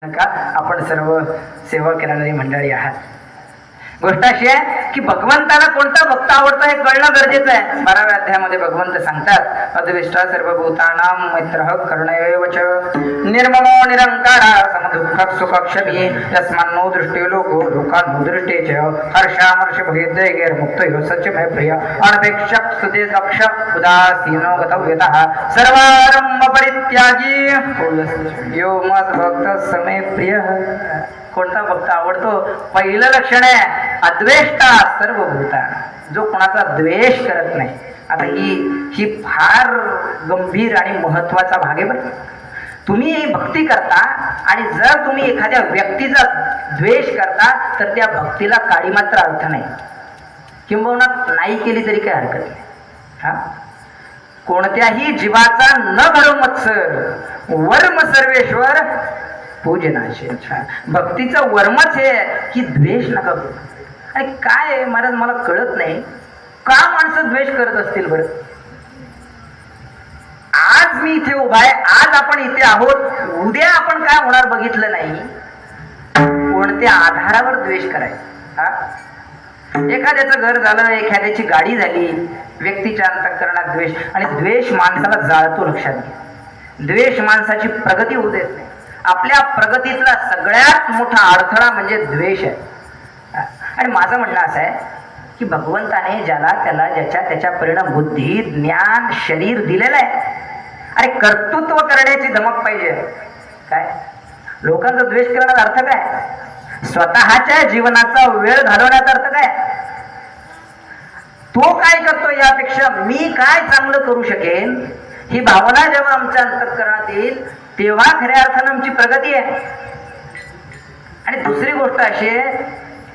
का आपण सर्व सेवा करणारी मंडळी आहात. गोष्ट अशी आहे की भगवंताला कोणता भक्त आवडतो हे कळणं गरजेचं आहे. 12व्या अध्यायामध्ये भगवंत सांगतात, अद्वेष्टा सर्वभूतानां मैत्रः करुणैव च निर्ममो निरंकारा समदुःखः सुखक्षमी यस्मान्नो दृष्टि लोको लोकान्नो दृष्टे च हर्षामर्ष भयदैर्मुक्तो सत्यमय प्रिय अनपेक्षक स्तुते दक्ष उदासीनो गतव्यतः सर्वारंभ परित्यागी यो मद्भक्त समे प्रिय. कोणता भक्त आवडतो? पहिलं लक्षण आहे अद्वेष्टा सर्वभूता, जो कोणाचा द्वेष करत नाही. आता ही फार गंभीर आणि महत्वाचा भाग आहे बरं. तुम्ही भक्ती करता आणि जर तुम्ही एखाद्या व्यक्तीचा द्वेष करता तर त्या भक्तीला काळी मात्र अर्थ नाही, किंबहुना नाही केली तरी काही हरकत नाही. हा, कोणत्याही जीवाचा न घडो मत्सर वर्म सर्वेश्वर पूजनाचे. भक्तीचं वर्मच हे की द्वेष नका करू. आणि काय आहे महाराज, मला कळत नाही का माणसं द्वेष करत असतील बरं. आज मी इथे उभा आहे, आज आपण इथे आहोत, उद्या आपण काय होणार बघितलं नाही. कोणत्या आधारावर द्वेष करायचा? हा, एखाद्याचं घर झालं, एखाद्याची गाडी झाली, व्यक्तीच्या अंतःकरणात द्वेष. आणि द्वेष माणसाला जाळतो. लक्षात घ्या, द्वेष माणसाची प्रगती होऊ देत नाही. आपल्या प्रगतीतला सगळ्यात मोठा अडथळा म्हणजे द्वेष आहे. आणि माझं म्हणणं असं आहे की भगवंताने ज्याला त्याला ज्याच्या त्याच्या परिणाम बुद्धी ज्ञान शरीर दिलेलं आहे. अरे कर्तृत्व करण्याची धमक पाहिजे. काय लोकांचा द्वेष करण्याचा अर्थ काय? स्वतःच्या जीवनाचा वेळ घालवण्याचा अर्थ काय? तो काय करतो यापेक्षा मी काय चांगलं करू शकेन ही भावना जेव्हा आमच्या अंतःकरणात येईल तेव्हा खऱ्या अर्थानं आमची प्रगती आहे. आणि दुसरी गोष्ट अशी आहे